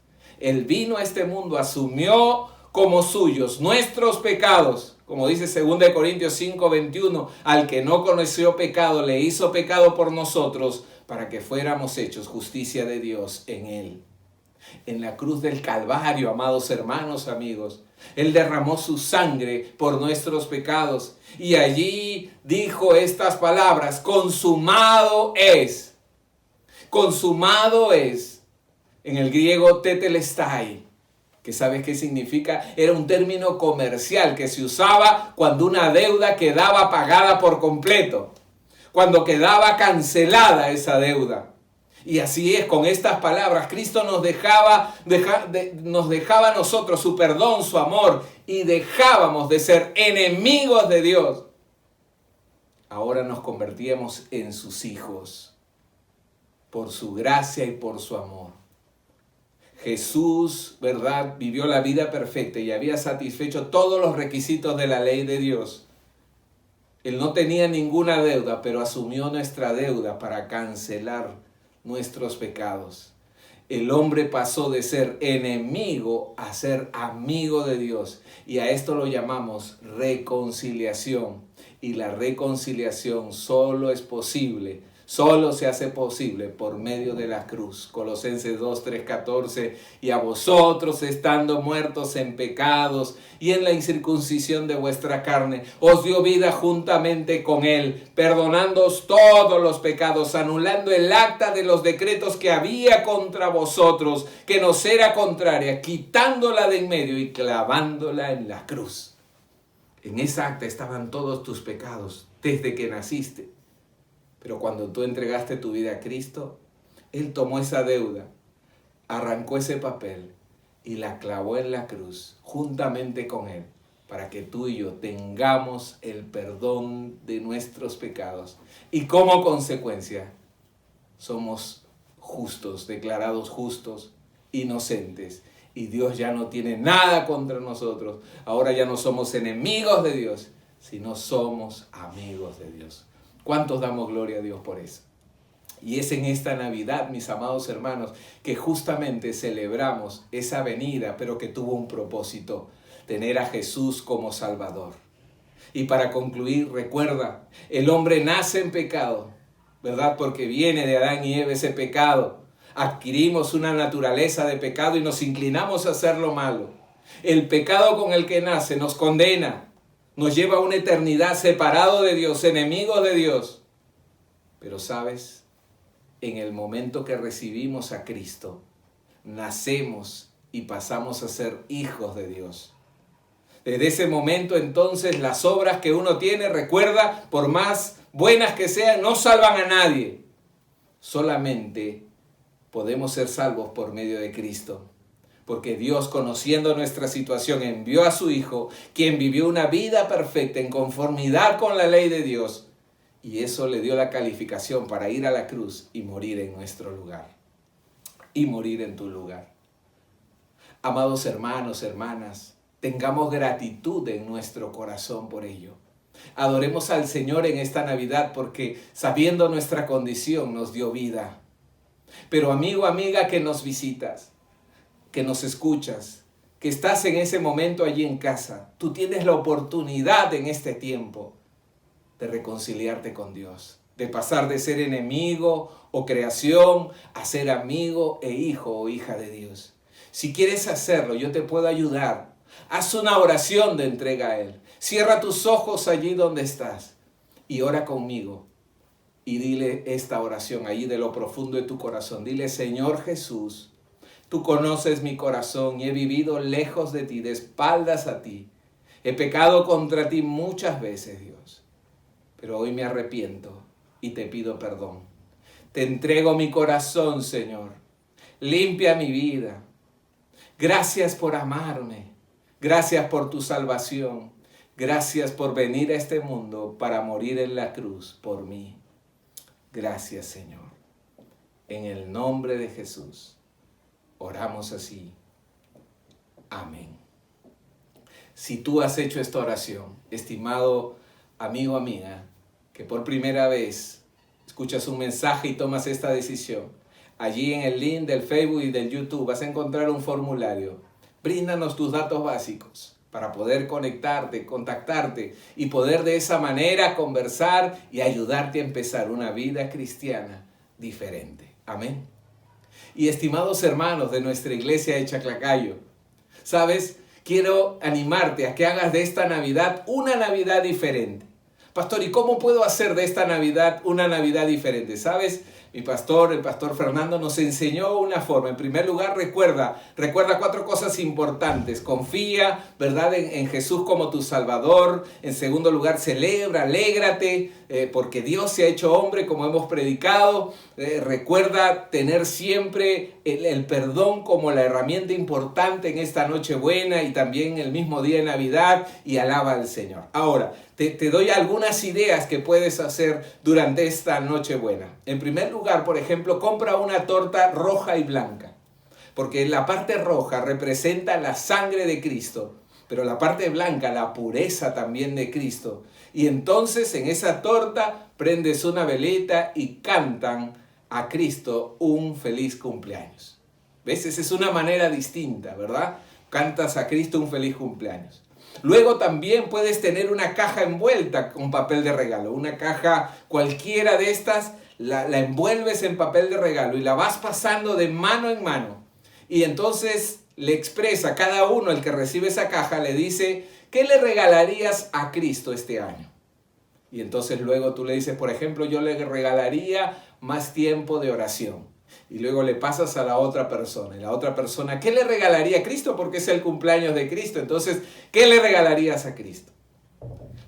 Él vino a este mundo, asumió como suyos nuestros pecados. Como dice 2 Corintios 5:21, al que no conoció pecado, le hizo pecado por nosotros, para que fuéramos hechos justicia de Dios en Él. En la cruz del Calvario, amados hermanos, amigos, Él derramó su sangre por nuestros pecados y allí dijo estas palabras: consumado es. Consumado es. En el griego tetelestai, que ¿sabes qué significa? Era un término comercial que se usaba cuando una deuda quedaba pagada por completo, cuando quedaba cancelada esa deuda. Y así es, con estas palabras, Cristo nos dejaba a nosotros su perdón, su amor, y dejábamos de ser enemigos de Dios. Ahora nos convertíamos en sus hijos, por su gracia y por su amor. Jesús, ¿verdad?, vivió la vida perfecta y había satisfecho todos los requisitos de la ley de Dios. Él no tenía ninguna deuda, pero asumió nuestra deuda para cancelar nuestros pecados. El hombre pasó de ser enemigo a ser amigo de Dios, y a esto lo llamamos reconciliación. Y la reconciliación solo es posible, solo se hace posible por medio de la cruz. Colosenses 2:3-14, y a vosotros, estando muertos en pecados y en la incircuncisión de vuestra carne, os dio vida juntamente con Él, perdonándoos todos los pecados, anulando el acta de los decretos que había contra vosotros, que nos era contraria, quitándola de en medio y clavándola en la cruz. En esa acta estaban todos tus pecados desde que naciste. Pero cuando tú entregaste tu vida a Cristo, Él tomó esa deuda, arrancó ese papel y la clavó en la cruz juntamente con Él, para que tú y yo tengamos el perdón de nuestros pecados. Y como consecuencia, somos justos, declarados justos, inocentes. Y Dios ya no tiene nada contra nosotros. Ahora ya no somos enemigos de Dios, sino somos amigos de Dios. ¿Cuántos damos gloria a Dios por eso? Y es en esta Navidad, mis amados hermanos, que justamente celebramos esa venida, pero que tuvo un propósito: tener a Jesús como Salvador. Y para concluir, recuerda, el hombre nace en pecado, ¿verdad? Porque viene de Adán y Eva ese pecado. Adquirimos una naturaleza de pecado y nos inclinamos a hacer lo malo. El pecado con el que nace nos condena, nos lleva a una eternidad separado de Dios, enemigos de Dios. Pero ¿sabes? En el momento que recibimos a Cristo, nacemos y pasamos a ser hijos de Dios. Desde ese momento entonces las obras que uno tiene, recuerda, por más buenas que sean, no salvan a nadie. Solamente podemos ser salvos por medio de Cristo. Porque Dios, conociendo nuestra situación, envió a su Hijo, quien vivió una vida perfecta en conformidad con la ley de Dios. Y eso le dio la calificación para ir a la cruz y morir en nuestro lugar. Y morir en tu lugar. Amados hermanos, hermanas, tengamos gratitud en nuestro corazón por ello. Adoremos al Señor en esta Navidad porque, sabiendo nuestra condición, nos dio vida. Pero amigo, amiga, que nos visitas, que nos escuchas, que estás en ese momento allí en casa, tú tienes la oportunidad en este tiempo de reconciliarte con Dios, de pasar de ser enemigo o creación a ser amigo e hijo o hija de Dios. Si quieres hacerlo, yo te puedo ayudar. Haz una oración de entrega a Él. Cierra tus ojos allí donde estás y ora conmigo. Y dile esta oración allí de lo profundo de tu corazón. Dile: Señor Jesús, tú conoces mi corazón y he vivido lejos de ti, de espaldas a ti. He pecado contra ti muchas veces, Dios. Pero hoy me arrepiento y te pido perdón. Te entrego mi corazón, Señor. Limpia mi vida. Gracias por amarme. Gracias por tu salvación. Gracias por venir a este mundo para morir en la cruz por mí. Gracias, Señor. En el nombre de Jesús, oramos así. Amén. Si tú has hecho esta oración, estimado amigo, amiga, que por primera vez escuchas un mensaje y tomas esta decisión, allí en el link del Facebook y del YouTube vas a encontrar un formulario. Bríndanos tus datos básicos para poder conectarte, contactarte y poder de esa manera conversar y ayudarte a empezar una vida cristiana diferente. Amén. Y estimados hermanos de nuestra iglesia de Chaclacayo, ¿sabes? Quiero animarte a que hagas de esta Navidad una Navidad diferente. Pastor, ¿y cómo puedo hacer de esta Navidad una Navidad diferente? ¿Sabes? Mi pastor, el pastor Fernando, nos enseñó una forma. En primer lugar, recuerda 4 cosas importantes. Confía, ¿verdad?, en Jesús como tu Salvador. En segundo lugar, celebra, alégrate, porque Dios se ha hecho hombre, como hemos predicado. Recuerda tener siempre el perdón como la herramienta importante en esta Nochebuena y también el mismo día de Navidad, y alaba al Señor. Ahora, te doy algunas ideas que puedes hacer durante esta Nochebuena. En primer lugar, por ejemplo, compra una torta roja y blanca, porque la parte roja representa la sangre de Cristo, pero la parte blanca, la pureza también de Cristo. Y entonces en esa torta prendes una velita y cantan a Cristo un feliz cumpleaños. ¿Ves? Esa es una manera distinta, ¿verdad? Cantas a Cristo un feliz cumpleaños. Luego también puedes tener una caja envuelta con papel de regalo. Una caja cualquiera de estas, la envuelves en papel de regalo y la vas pasando de mano en mano. Y entonces le expresa a cada uno, el que recibe esa caja, le dice, ¿qué le regalarías a Cristo este año? Y entonces luego tú le dices, por ejemplo, yo le regalaría más tiempo de oración. Y luego le pasas a la otra persona. Y la otra persona, ¿qué le regalaría a Cristo? Porque es el cumpleaños de Cristo. Entonces, ¿qué le regalarías a Cristo?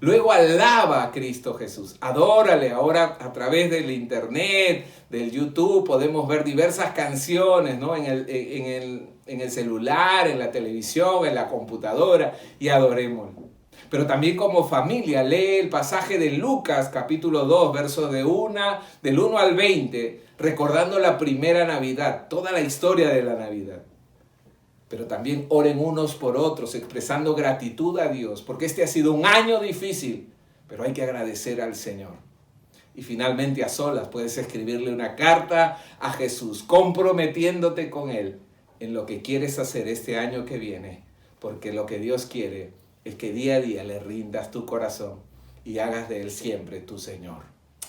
Luego alaba a Cristo Jesús. Adórale. Ahora a través del internet, del YouTube, podemos ver diversas canciones, ¿no? en el celular, en la televisión, en la computadora. Y adorémoslo. Pero también como familia, lee el pasaje de Lucas, capítulo 2, versos del 1 al 20, recordando la primera Navidad, toda la historia de la Navidad. Pero también oren unos por otros, expresando gratitud a Dios, porque este ha sido un año difícil, pero hay que agradecer al Señor. Y finalmente a solas puedes escribirle una carta a Jesús, comprometiéndote con Él en lo que quieres hacer este año que viene, porque lo que Dios quiere es que día a día le rindas tu corazón y hagas de Él siempre tu Señor.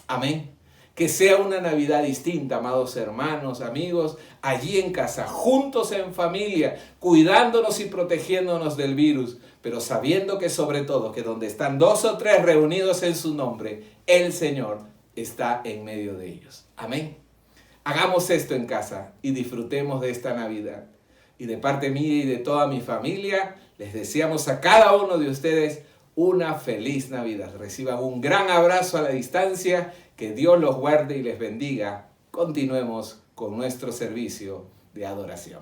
Amén. Que sea una Navidad distinta, amados hermanos, amigos, allí en casa, juntos en familia, cuidándonos y protegiéndonos del virus, pero sabiendo que sobre todo, que donde están 2 o 3 reunidos en su nombre, el Señor está en medio de ellos. Amén. Hagamos esto en casa y disfrutemos de esta Navidad. Y de parte mía y de toda mi familia, les deseamos a cada uno de ustedes una feliz Navidad. Reciban un gran abrazo a la distancia. Que Dios los guarde y les bendiga. Continuemos con nuestro servicio de adoración.